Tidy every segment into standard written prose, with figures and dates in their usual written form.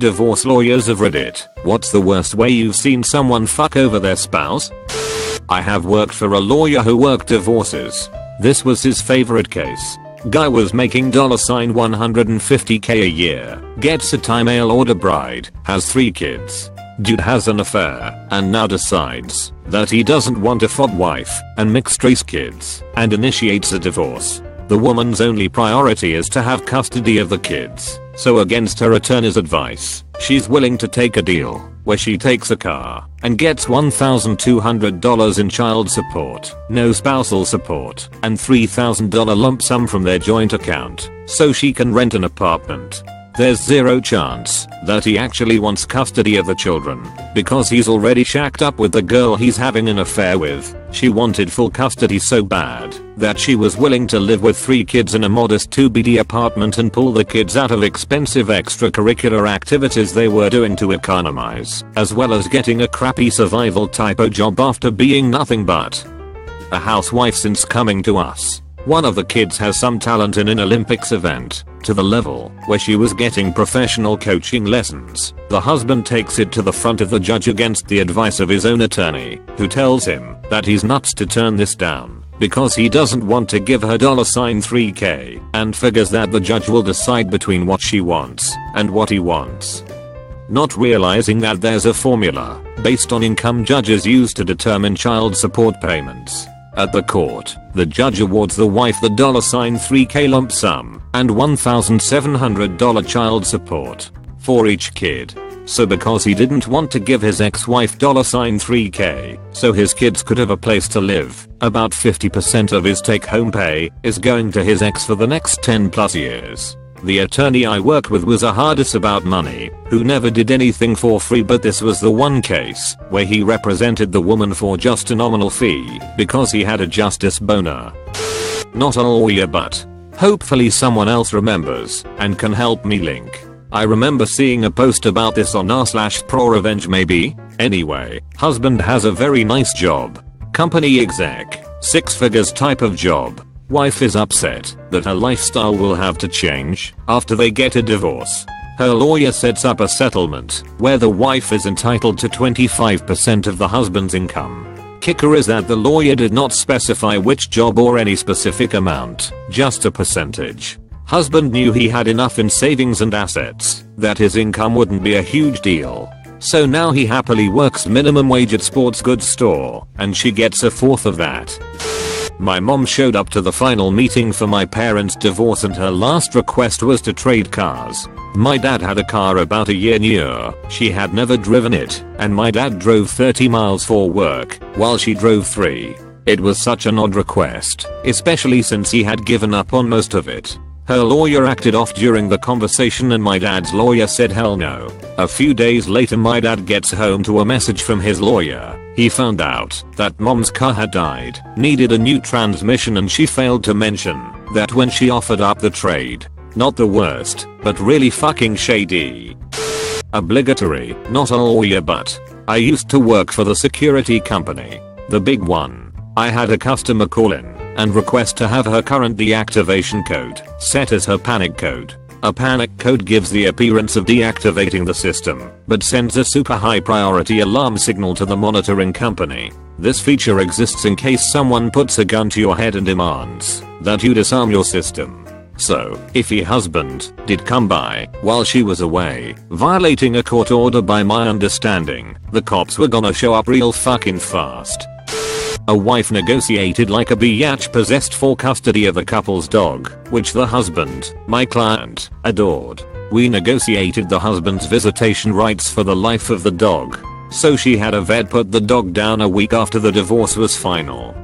Divorce lawyers of Reddit, what's the worst way you've seen someone fuck over their spouse? I have worked for a lawyer who worked divorces. This was his favorite case. Guy was making $150k a year, gets a time mail order bride, has 3 kids. Dude has an affair, and now decides that he doesn't want a FOD wife and mixed race kids, and initiates a divorce. The woman's only priority is to have custody of the kids, so against her attorney's advice, she's willing to take a deal where she takes a car and gets $1,200 in child support, no spousal support, and $3,000 lump sum from their joint account, so she can rent an apartment. There's zero chance that he actually wants custody of the children, because he's already shacked up with the girl he's having an affair with. She wanted full custody so bad that she was willing to live with 3 kids in a modest 2BD apartment and pull the kids out of expensive extracurricular activities they were doing to economize, as well as getting a crappy survival typo job after being nothing but a housewife since coming to us. One of the kids has some talent in an Olympics event, to the level where she was getting professional coaching lessons. The husband takes it to the front of the judge against the advice of his own attorney, who tells him that he's nuts to turn this down, because he doesn't want to give her $3k, and figures that the judge will decide between what she wants and what he wants. Not realizing that there's a formula based on income judges use to determine child support payments. At the court, the judge awards the wife the $3k lump sum and $1,700 child support for each kid. So because he didn't want to give his ex-wife $3k so his kids could have a place to live, about 50% of his take-home pay is going to his ex for the next 10+ years. The attorney I worked with was a hardest about money, who never did anything for free, but this was the one case where he represented the woman for just a nominal fee because he had a justice boner. Not a lawyer, but hopefully someone else remembers and can help me link. I remember seeing a post about this on r/pro revenge maybe. Anyway, husband has a very nice job. Company exec, 6 figures type of job. Wife is upset that her lifestyle will have to change after they get a divorce. Her lawyer sets up a settlement where the wife is entitled to 25% of the husband's income. Kicker is that the lawyer did not specify which job or any specific amount, just a percentage. Husband knew he had enough in savings and assets that his income wouldn't be a huge deal. So now he happily works minimum wage at sports goods store, and she gets a fourth of that. My mom showed up to the final meeting for my parents' divorce, and her last request was to trade cars. My dad had a car about a year newer, she had never driven it, and my dad drove 30 miles for work, while she drove 3. It was such an odd request, especially since he had given up on most of it. Her lawyer acted off during the conversation and my dad's lawyer said hell no. A few days later my dad gets home to a message from his lawyer. He found out that mom's car had died, needed a new transmission, and she failed to mention that when she offered up the trade. Not the worst, but really fucking shady. Obligatory, not a lawyer, but I used to work for the security company. The big one. I had a customer call in and request to have her current deactivation code set as her panic code. A panic code gives the appearance of deactivating the system, but sends a super high priority alarm signal to the monitoring company. This feature exists in case someone puts a gun to your head and demands that you disarm your system. So, if your husband did come by while she was away, violating a court order by my understanding, the cops were gonna show up real fucking fast. A wife negotiated like a biatch possessed for custody of the couple's dog, which the husband, my client, adored. We negotiated the husband's visitation rights for the life of the dog, so she had a vet put the dog down a week after the divorce was final.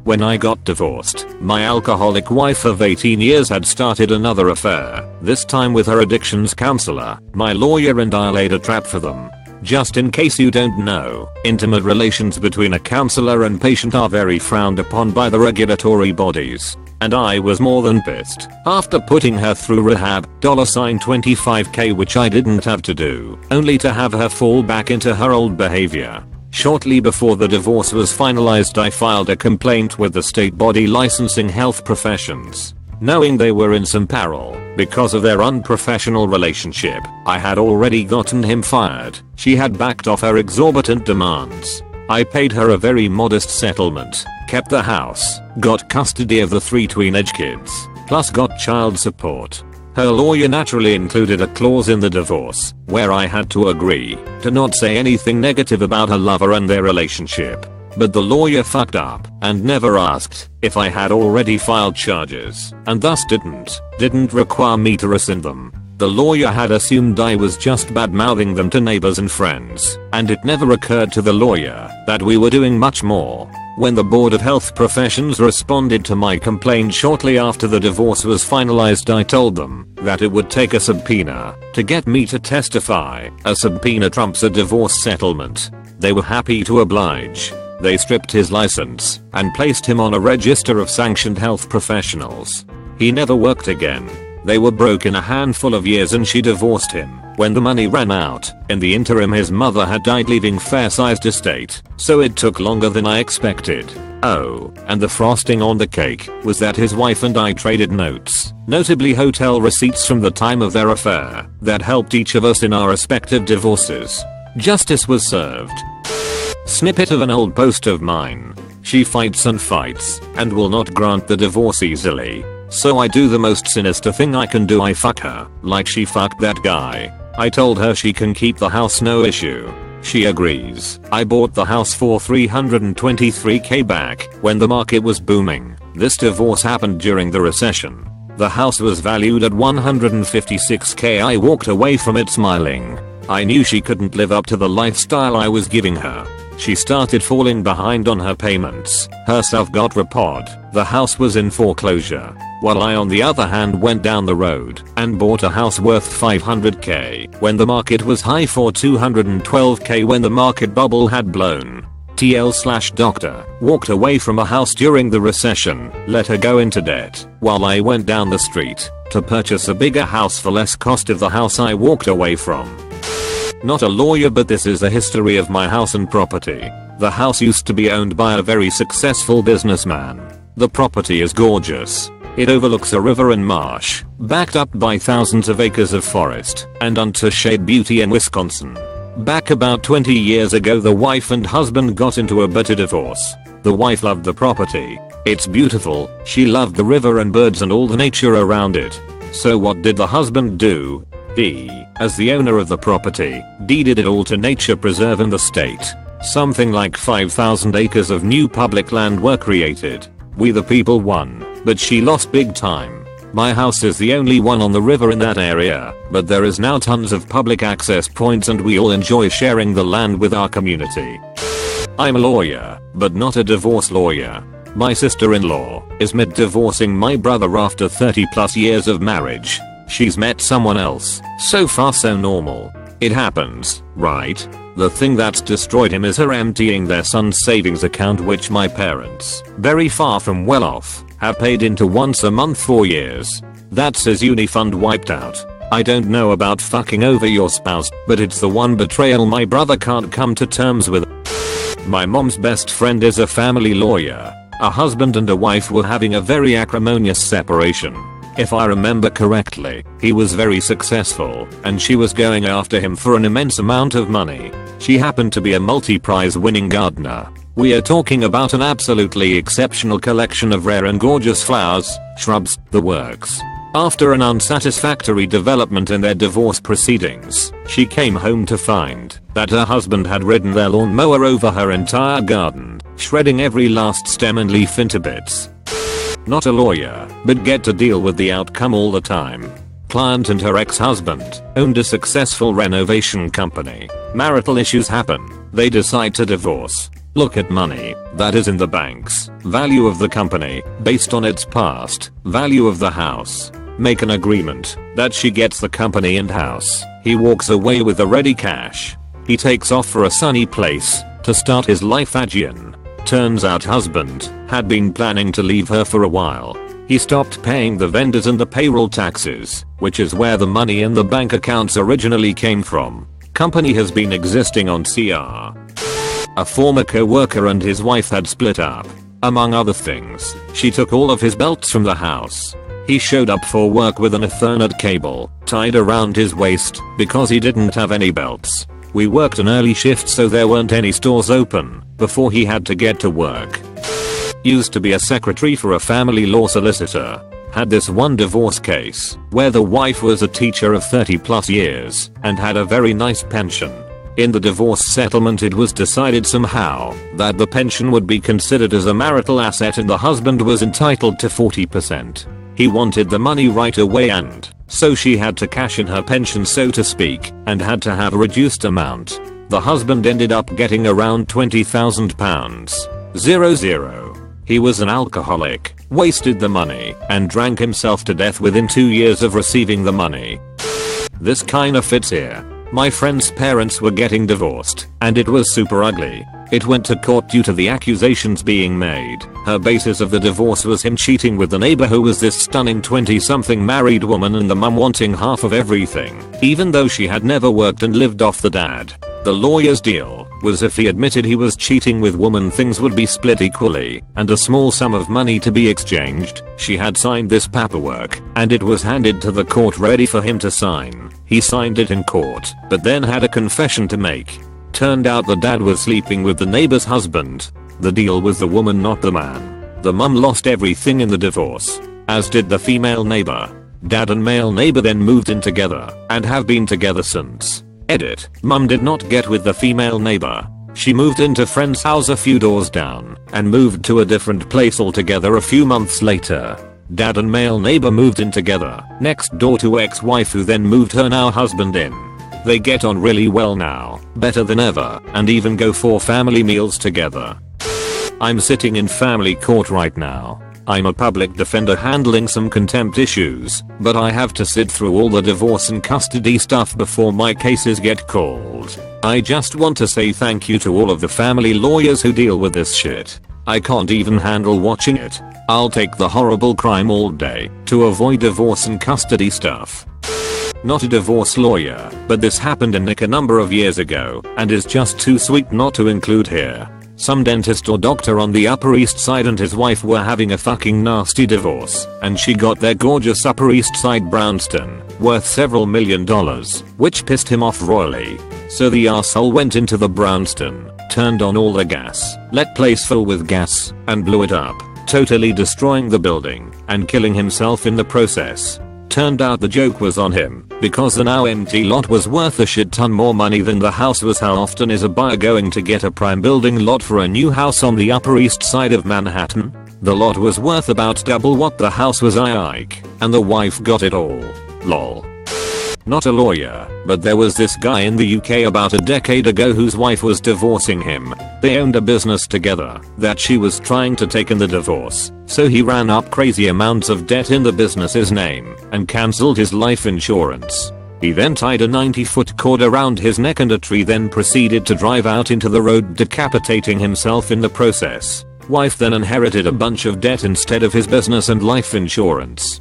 When I got divorced, my alcoholic wife of 18 years had started another affair, this time with her addictions counselor. My lawyer and I laid a trap for them. Just in case you don't know, intimate relations between a counselor and patient are very frowned upon by the regulatory bodies. And I was more than pissed after putting her through rehab, $25k, which I didn't have to do, only to have her fall back into her old behavior. Shortly before the divorce was finalized, I filed a complaint with the state body licensing health professions. Knowing they were in some peril because of their unprofessional relationship, I had already gotten him fired. She had backed off her exorbitant demands. I paid her a very modest settlement, kept the house, got custody of the 3 teenage kids, plus got child support. Her lawyer naturally included a clause in the divorce where I had to agree to not say anything negative about her lover and their relationship. But the lawyer fucked up and never asked if I had already filed charges and thus didn't require me to rescind them. The lawyer had assumed I was just bad-mouthing them to neighbors and friends, and it never occurred to the lawyer that we were doing much more. When the Board of Health Professions responded to my complaint shortly after the divorce was finalized, I told them that it would take a subpoena to get me to testify. A subpoena trumps a divorce settlement. They were happy to oblige. They stripped his license and placed him on a register of sanctioned health professionals. He never worked again. They were broke in a handful of years and she divorced him when the money ran out. In the interim, his mother had died, leaving fair-sized estate, so it took longer than I expected. Oh, and the frosting on the cake was that his wife and I traded notes, notably hotel receipts from the time of their affair, that helped each of us in our respective divorces. Justice was served. Snippet of an old post of mine. She fights and fights and will not grant the divorce easily. So I do the most sinister thing I can do. I fuck her like she fucked that guy. I told her she can keep the house, no issue. She agrees. I bought the house for $323k back when the market was booming. This divorce happened during the recession. The house was valued at $156k. I walked away from it smiling. I knew she couldn't live up to the lifestyle I was giving her. She started falling behind on her payments. Herself got repod. The house was in foreclosure. While I on the other hand went down the road and bought a house worth $500k when the market was high for $212k when the market bubble had blown. TL/doctor walked away from a house during the recession, let her go into debt, while I went down the street to purchase a bigger house for less cost of the house I walked away from. Not a lawyer, but this is the history of my house and property. The house used to be owned by a very successful businessman. The property is gorgeous. It overlooks a river and marsh, backed up by thousands of acres of forest and untouched beauty in Wisconsin. Back about 20 years ago, the wife and husband got into a bitter divorce. The wife loved the property. It's beautiful. She loved the river and birds and all the nature around it. So what did the husband do? He, as the owner of the property, deeded it all to Nature Preserve in the state. Something like 5,000 acres of new public land were created. We the people won, but she lost big time. My house is the only one on the river in that area, but there is now tons of public access points and we all enjoy sharing the land with our community. I'm a lawyer, but not a divorce lawyer. My sister-in-law is mid-divorcing my brother after 30 plus years of marriage. She's met someone else. So far so normal. It happens, right? The thing that's destroyed him is her emptying their son's savings account, which my parents, very far from well off, have paid into once a month for years. That's his uni fund wiped out. I don't know about fucking over your spouse, but it's the one betrayal my brother can't come to terms with. My mom's best friend is a family lawyer. A husband and a wife were having a very acrimonious separation. If I remember correctly, he was very successful, and she was going after him for an immense amount of money. She happened to be a multi-prize winning gardener. We are talking about an absolutely exceptional collection of rare and gorgeous flowers, shrubs, the works. After an unsatisfactory development in their divorce proceedings, she came home to find that her husband had ridden their lawnmower over her entire garden, shredding every last stem and leaf into bits. Not a lawyer, but get to deal with the outcome all the time. Client and her ex-husband owned a successful renovation company. Marital issues happen. They decide to divorce. Look at money that is in the banks, value of the company based on its past, value of the house. Make an agreement that she gets the company and house. He walks away with the ready cash. He takes off for a sunny place to start his life again. Turns out husband had been planning to leave her for a while. He stopped paying the vendors and the payroll taxes, which is where the money in the bank accounts originally came from. Company has been existing on CR. A former co-worker and his wife had split up. Among other things, she took all of his belts from the house. He showed up for work with an Ethernet cable tied around his waist because he didn't have any belts. We worked an early shift so there weren't any stores open before he had to get to work. Used to be a secretary for a family law solicitor. Had this one divorce case where the wife was a teacher of 30+ years and had a very nice pension. In the divorce settlement it was decided somehow that the pension would be considered as a marital asset and the husband was entitled to 40%. He wanted the money right away and so she had to cash in her pension so to speak and had to have a reduced amount. The husband ended up getting around £20,000. He was an alcoholic, wasted the money, and drank himself to death within 2 years of receiving the money. This kinda fits here. My friend's parents were getting divorced, and it was super ugly. It went to court due to the accusations being made. Her basis of the divorce was him cheating with the neighbor who was this stunning 20-something married woman and the mum wanting half of everything, even though she had never worked and lived off the dad. The lawyer's deal was if he admitted he was cheating with woman things would be split equally and a small sum of money to be exchanged. She had signed this paperwork and it was handed to the court ready for him to sign. He signed it in court but then had a confession to make. Turned out the dad was sleeping with the neighbor's husband. The deal was the woman not the man. The mum lost everything in the divorce, as did the female neighbor. Dad and male neighbor then moved in together and have been together since. Edit. Mum did not get with the female neighbor. She moved into friend's house a few doors down and moved to a different place altogether a few months later. Dad and male neighbor moved in together next door to ex-wife who then moved her now husband in. They get on really well now, better than ever, and even go for family meals together. I'm sitting in family court right now. I'm a public defender handling some contempt issues, but I have to sit through all the divorce and custody stuff before my cases get called. I just want to say thank you to all of the family lawyers who deal with this shit. I can't even handle watching it. I'll take the horrible crime all day to avoid divorce and custody stuff. Not a divorce lawyer, but this happened in Nick a number of years ago and is just too sweet not to include here. Some dentist or doctor on the Upper East Side and his wife were having a fucking nasty divorce, and she got their gorgeous Upper East Side brownstone, worth several $1 million, which pissed him off royally. So the arsehole went into the brownstone, turned on all the gas, let place fill with gas, and blew it up, totally destroying the building, and killing himself in the process. Turned out the joke was on him, because the now empty lot was worth a shit ton more money than the house was. How often is a buyer going to get a prime building lot for a new house on the Upper East Side of Manhattan? The lot was worth about double what the house was. And the wife got it all. Lol. Not a lawyer, but there was this guy in the UK about a decade ago whose wife was divorcing him. They owned a business together that she was trying to take in the divorce, so he ran up crazy amounts of debt in the business's name and cancelled his life insurance. He then tied a 90-foot cord around his neck and a tree, then proceeded to drive out into the road, decapitating himself in the process. Wife then inherited a bunch of debt instead of his business and life insurance.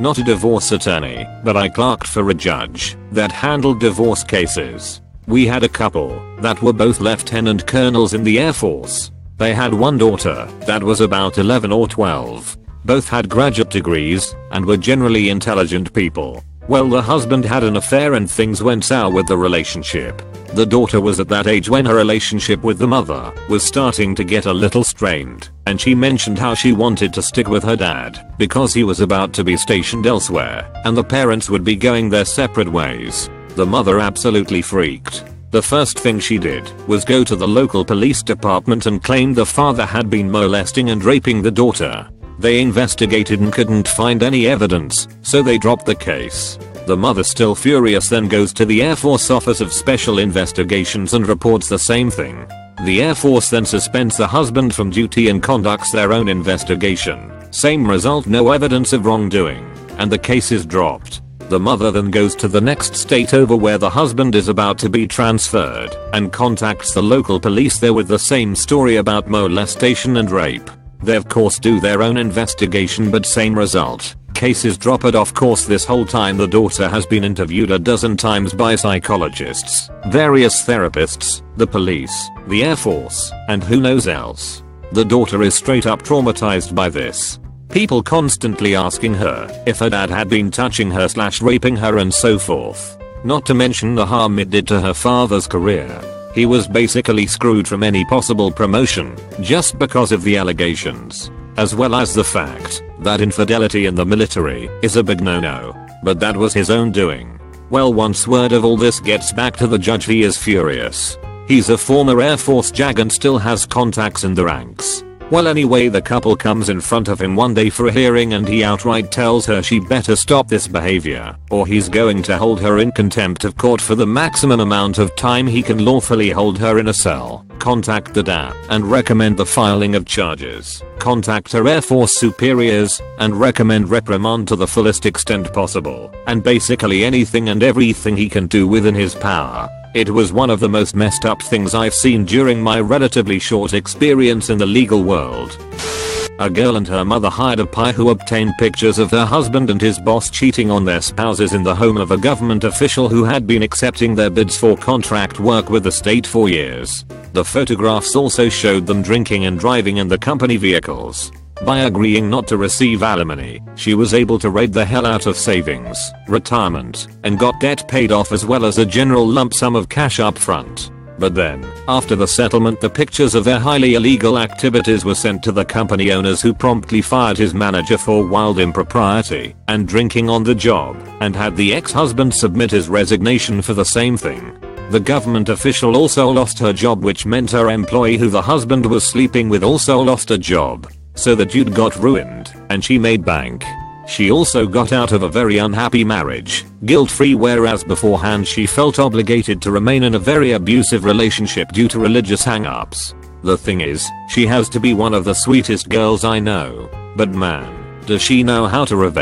Not a divorce attorney, but I clerked for a judge that handled divorce cases. We had a couple that were both lieutenant colonels in the Air Force. They had one daughter that was about 11 or 12. Both had graduate degrees and were generally intelligent people. Well, the husband had an affair and things went sour with the relationship. The daughter was at that age when her relationship with the mother was starting to get a little strained, and she mentioned how she wanted to stick with her dad because he was about to be stationed elsewhere and the parents would be going their separate ways. The mother absolutely freaked. The first thing she did was go to the local police department and claim the father had been molesting and raping the daughter. They investigated and couldn't find any evidence, so they dropped the case. The mother, still furious, then goes to the Air Force Office of Special Investigations and reports the same thing. The Air Force then suspends the husband from duty and conducts their own investigation. Same result, no evidence of wrongdoing, and the case is dropped. The mother then goes to the next state over where the husband is about to be transferred and contacts the local police there with the same story about molestation and rape. They of course do their own investigation, but same result. Case is dropped. Of course, this whole time the daughter has been interviewed a dozen times by psychologists, various therapists, the police, the Air Force, and who knows else. The daughter is straight up traumatized by this. People constantly asking her if her dad had been touching her / raping her and so forth. Not to mention the harm it did to her father's career. He was basically screwed from any possible promotion just because of the allegations. As well as the fact that infidelity in the military is a big no-no. But that was his own doing. Well, once word of all this gets back to the judge, he is furious. He's a former Air Force JAG and still has contacts in the ranks. Well, anyway, the couple comes in front of him one day for a hearing and he outright tells her she better stop this behavior or he's going to hold her in contempt of court for the maximum amount of time he can lawfully hold her in a cell. Contact the dad and recommend the filing of charges. Contact her Air Force superiors and recommend reprimand to the fullest extent possible. And basically anything and everything he can do within his power. It was one of the most messed up things I've seen during my relatively short experience in the legal world. A girl and her mother hired a pie who obtained pictures of her husband and his boss cheating on their spouses in the home of a government official who had been accepting their bids for contract work with the state for years. The photographs also showed them drinking and driving in the company vehicles. By agreeing not to receive alimony, she was able to raid the hell out of savings, retirement, and got debt paid off as well as a general lump sum of cash up front. But then, after the settlement, the pictures of their highly illegal activities were sent to the company owners, who promptly fired his manager for wild impropriety and drinking on the job, and had the ex-husband submit his resignation for the same thing. The government official also lost her job, which meant her employee who the husband was sleeping with also lost a job. So the dude got ruined, and she made bank. She also got out of a very unhappy marriage, guilt-free, whereas beforehand she felt obligated to remain in a very abusive relationship due to religious hang-ups. The thing is, she has to be one of the sweetest girls I know, but man, does she know how to revenge.